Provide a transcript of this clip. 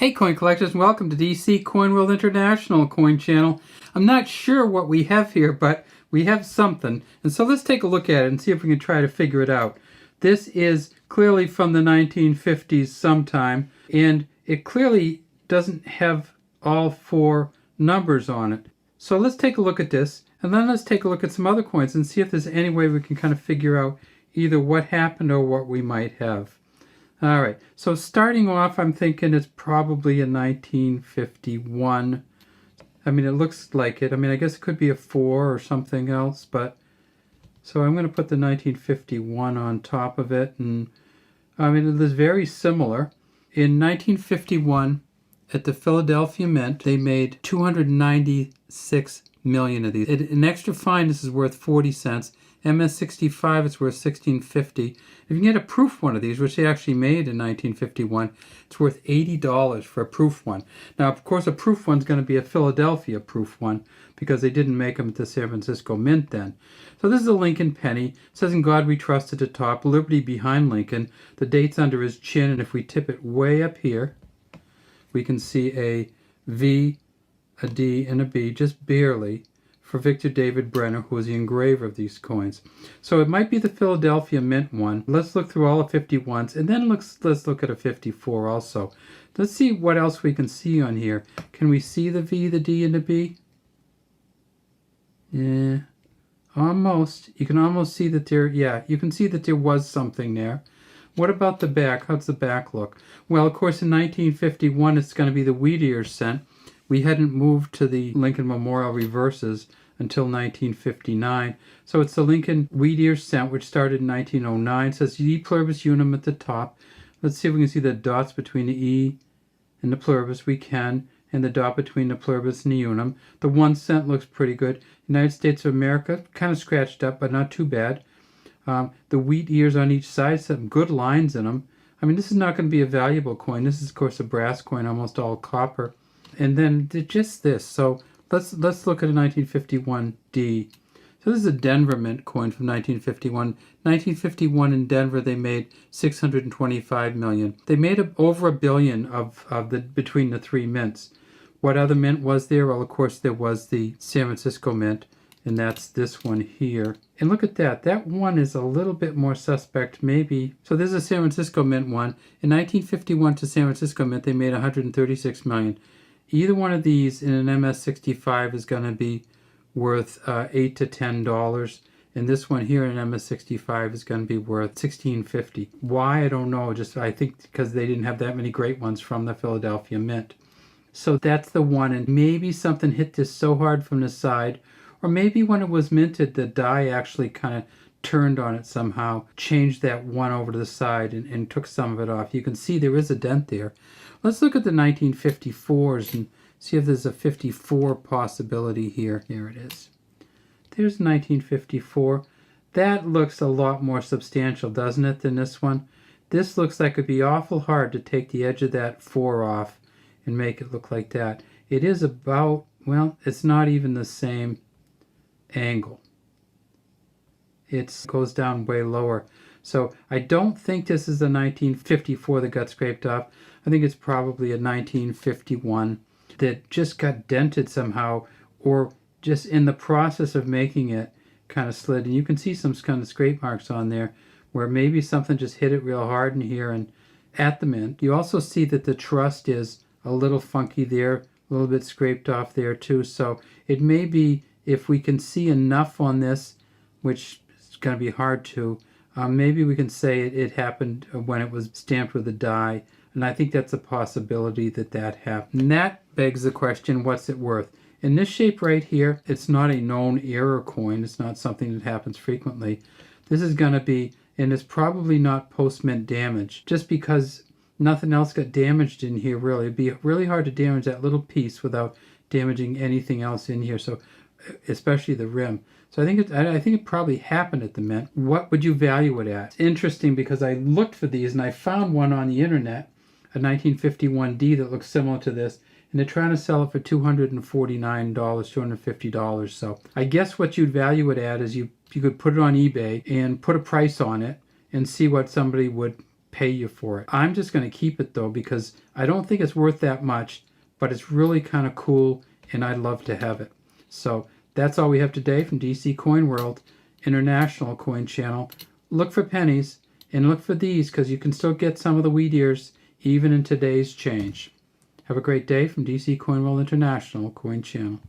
Hey coin collectors, and welcome to DC Coin World International coin channel. I'm not sure what we have here, but we have something. And so let's take a look at it and see if we can try to figure it out. This is clearly from the 1950s sometime, and it clearly doesn't have all four numbers on it. So let's take a look at this, and then let's take a look at some other coins and see if there's any way we can kind of figure out either what happened or what we might have. All right, so starting off, I'm thinking it's probably a 1951. I mean, it looks like it. I mean, I guess it could be a 4 or something else, but so I'm going to put the 1951 on top of it. And I mean, it is very similar. In 1951, at the Philadelphia Mint, they made 296 million of these. An extra fine, this is worth 40 cents. MS65, it's worth $16.50. If you can get a proof one of these, which they actually made in 1951, it's worth $80 for a proof one. Now, of course, a proof one's going to be a Philadelphia proof one because they didn't make them at the San Francisco Mint then. So this is a Lincoln penny. It says, "In God We Trust" at the top, Liberty behind Lincoln. The date's under his chin, and if we tip it way up here, we can see a V, a D, and a B, just barely, for Victor David Brenner, who was the engraver of these coins. So it might be the Philadelphia Mint one. Let's look through all the 51s, and then let's look at a 54 also. Let's see what else we can see on here. Can we see the V, the D, and the B? Yeah, almost. You can almost see that there, yeah, you can see that there was something there. What about the back? How's the back look? Well, of course, in 1951, it's going to be the Wheatears cent. We hadn't moved to the Lincoln Memorial reverses until 1959. So it's the Lincoln Wheatears cent, which started in 1909. It says E pluribus unum at the top. Let's see if we can see the dots between the E and the pluribus. We can. And the dot between the pluribus and the unum. The 1 cent looks pretty good. United States of America, kind of scratched up, but not too bad. The wheat ears on each side, some good lines in them. I mean, this is not going to be a valuable coin. This is, of course, a brass coin, almost all copper. And then just this. So let's look at a 1951D. So this is a Denver Mint coin from 1951. 1951 in Denver, they made 625 million. They made over $1 billion of the between the three mints. What other mint was there? Well, of course, there was the San Francisco Mint, and that's this one here. And look at that. That one is a little bit more suspect, maybe. So this is a San Francisco Mint one. In 1951 to San Francisco Mint, they made 136 million. Either one of these in an MS65 is going to be worth $8 to $10. And this one here in an MS65 is going to be worth $16.50. Why? I don't know. Just I think because they didn't have that many great ones from the Philadelphia Mint. So that's the one. And maybe something hit this so hard from the side, or maybe when it was minted, the die actually kind of turned on it somehow, changed that one over to the side and took some of it off. You can see there is a dent there. Let's look at the 1954s and see if there's a 54 possibility here. There it is. There's 1954. That looks a lot more substantial, doesn't it, than this one? This looks like it'd be awful hard to take the edge of that 4 off and make it look like that. It is about, well, it's not even the same angle. It goes down way lower. So I don't think this is the 1954 that got scraped off. I think it's probably a 1951 that just got dented somehow, or just in the process of making it kind of slid. And you can see some kind of scrape marks on there where maybe something just hit it real hard in here and at the mint. You also see that the trust is a little funky there, a little bit scraped off there too. So it may be, if we can see enough on this, which is going to be hard to, maybe we can say it happened when it was stamped with a die. And I think that's a possibility that happened. And that begs the question, what's it worth? In this shape right here, it's not a known error coin. It's not something that happens frequently. This is going to be, and it's probably not post-mint damage, just because nothing else got damaged in here really. It'd be really hard to damage that little piece without damaging anything else in here, so especially the rim. So I think it probably happened at the mint. What would you value it at? It's interesting because I looked for these and I found one on the internet, a 1951D that looks similar to this, and they're trying to sell it for $249, $250. So I guess what you'd value it at is you could put it on eBay and put a price on it and see what somebody would pay you for it. I'm just going to keep it though because I don't think it's worth that much, but it's really kind of cool and I'd love to have it. So that's all we have today from DC Coin World, International Coin Channel. Look for pennies and look for these because you can still get some of the wheat ears even in today's change. Have a great day from DC Coin World International Coin Channel.